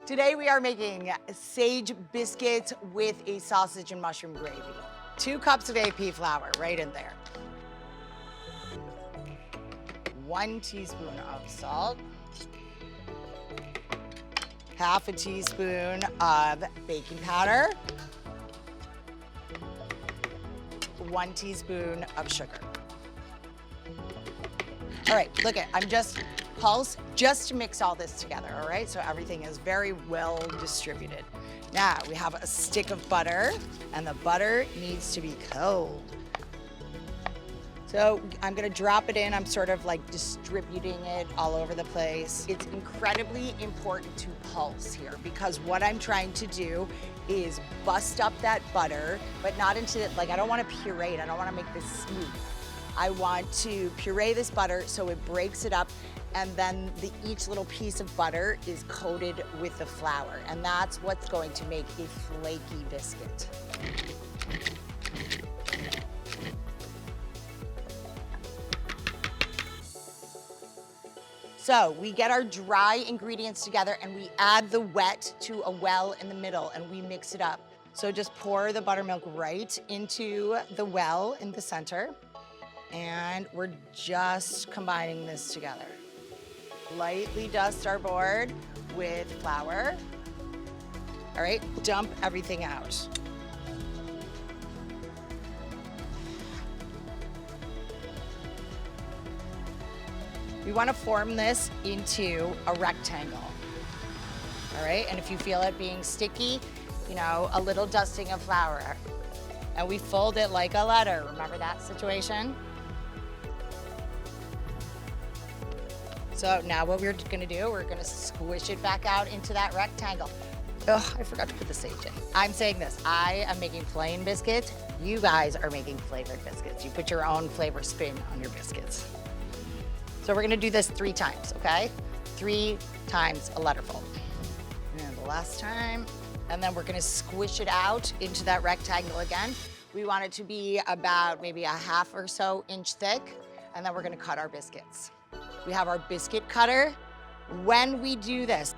Today we are making sage biscuits with a sausage and mushroom gravy. 2 cups of AP flour, right in there. 1 teaspoon of salt. Half a teaspoon of baking powder. 1 teaspoon of sugar. All right, look at, I'm just pulse just to mix all this together, all right? So everything is very well distributed. Now we have a stick of butter, and the butter needs to be cold. So I'm gonna drop it in. I'm sort of like distributing it all over the place. It's incredibly important to pulse here because what I'm trying to do is bust up that butter, but not into it, like I don't wanna puree it. I don't wanna make this smooth. I want to puree this butter so it breaks it up, and then each little piece of butter is coated with the flour, and that's what's going to make a flaky biscuit. So we get our dry ingredients together and we add the wet to a well in the middle and we mix it up. So just pour the buttermilk right into the well in the center, and we're just combining this together. Lightly dust our board with flour. All right, dump everything out. We want to form this into a rectangle. All right, and if you feel it being sticky, you know, a little dusting of flour. And we fold it like a letter. Remember that situation? So now what we're gonna do, we're gonna squish it back out into that rectangle. Oh, I forgot to put the sage in. I'm saying this, I am making plain biscuits. You guys are making flavored biscuits. You put your own flavor spin on your biscuits. So we're gonna do this 3 times, okay? 3 times a letterful. And the last time. And then we're gonna squish it out into that rectangle again. We want it to be about maybe a 1/2 or so inch thick. And then we're gonna cut our biscuits. We have our biscuit cutter. When we do this,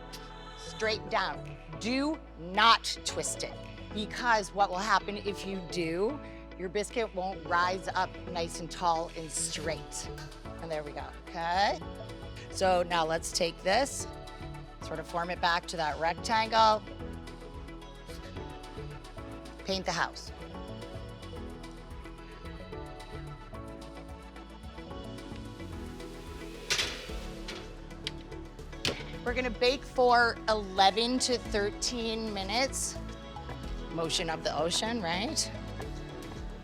straight down, do not twist it, because what will happen if you do, your biscuit won't rise up nice and tall and straight. And there we go, okay? So now let's take this, sort of form it back to that rectangle, paint the house. We're gonna bake for 11 to 13 minutes. Motion of the ocean, right?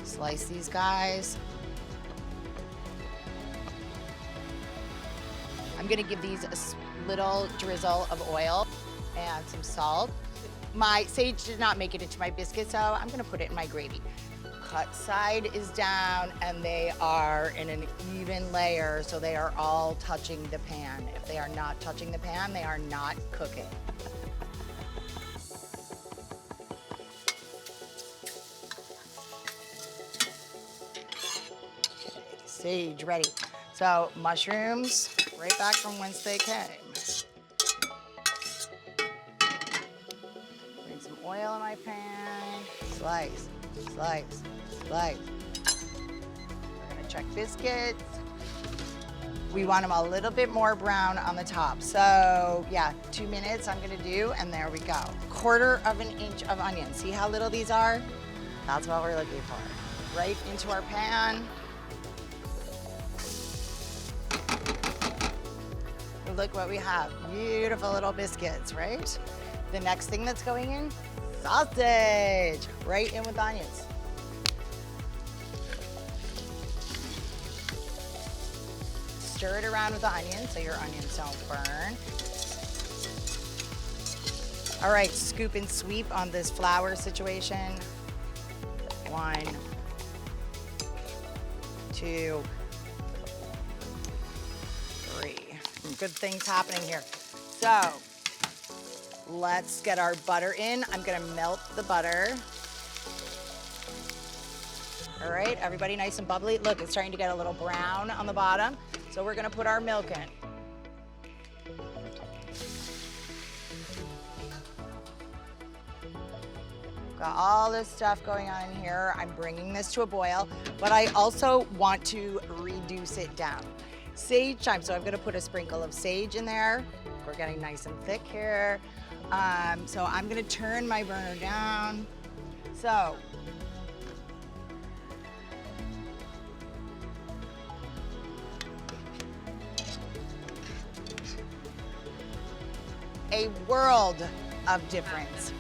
Slice these guys. I'm gonna give these a little drizzle of oil and some salt. My sage did not make it into my biscuit, so I'm gonna put it in my gravy. Cut side is down and they are in an even layer, so they are all touching the pan. If they are not touching the pan, they are not cooking. Okay, sage ready. So mushrooms, right back from whence they came. Bring some oil in my pan, slice. Slice, slice. We're gonna check biscuits. We want them a little bit more brown on the top. So yeah, 2 minutes I'm gonna do, and there we go. 1/4 of an inch of onion. See how little these are? That's what we're looking for. Right into our pan. Look what we have, beautiful little biscuits, right? The next thing that's going in, sausage, right in with onions. Stir it around with the onions so your onions don't burn. All right, scoop and sweep on this flour situation. 1, 2, 3. Some good things happening here. So, let's get our butter in. I'm gonna melt the butter. All right, everybody nice and bubbly. Look, it's starting to get a little brown on the bottom. So we're gonna put our milk in. Got all this stuff going on in here. I'm bringing this to a boil, but I also want to reduce it down. Sage thyme, so I'm gonna put a sprinkle of sage in there. We're getting nice and thick here. So I'm gonna turn my burner down. So, a world of difference.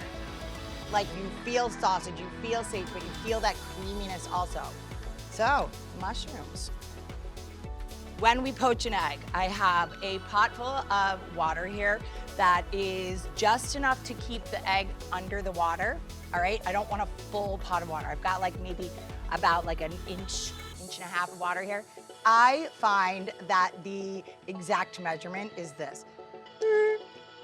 Like you feel sausage, you feel sage, but you feel that creaminess also. So, mushrooms. When we poach an egg, I have a pot full of water here that is just enough to keep the egg under the water, all right? I don't want a full pot of water. I've got like maybe about like an inch and a half of water here. I find that the exact measurement is this.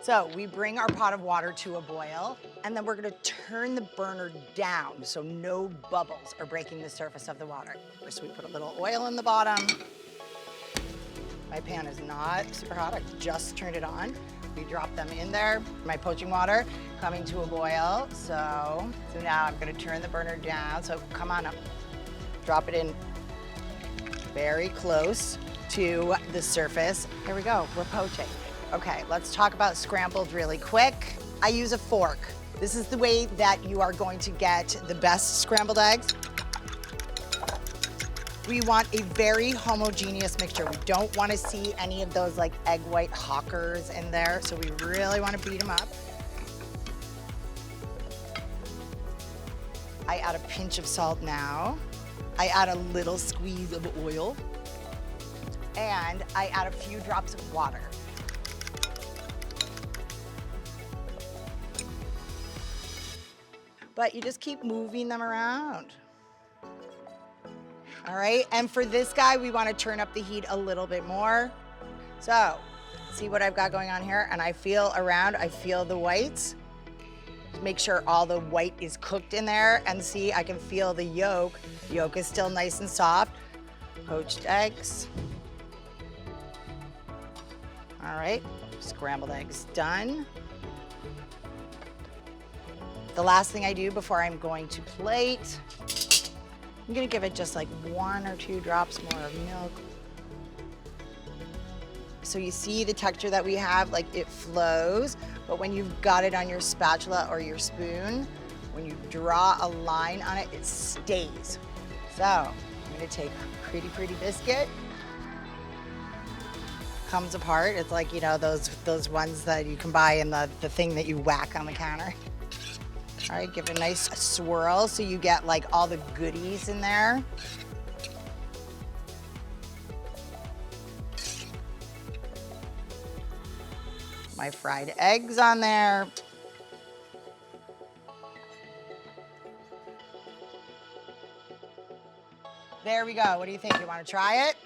So we bring our pot of water to a boil, and then we're gonna turn the burner down so no bubbles are breaking the surface of the water. So we put a little oil in the bottom. My pan is not super hot, I just turned it on. We drop them in there. My poaching water coming to a boil. So now I'm gonna turn the burner down. So come on up, drop it in very close to the surface. Here we go, we're poaching. Okay, let's talk about scrambled really quick. I use a fork. This is the way that you are going to get the best scrambled eggs. We want a very homogeneous mixture. We don't want to see any of those like egg white hawkers in there, so we really want to beat them up. I add a pinch of salt now. I add a little squeeze of oil. And I add a few drops of water. But you just keep moving them around. All right, and for this guy, we want to turn up the heat a little bit more. So, see what I've got going on here? And I feel around, I feel the whites. Make sure all the white is cooked in there, and see, I can feel the yolk. The yolk is still nice and soft. Poached eggs. All right, scrambled eggs done. The last thing I do before I'm going to plate, I'm gonna give it just like 1 or 2 drops more of milk. So you see the texture that we have, like it flows, but when you've got it on your spatula or your spoon, when you draw a line on it, it stays. So I'm gonna take a pretty biscuit. Comes apart, it's like, you know, those ones that you can buy in the thing that you whack on the counter. All right, give it a nice swirl so you get like all the goodies in there. My fried eggs on there. There we go. What do you think? You want to try it?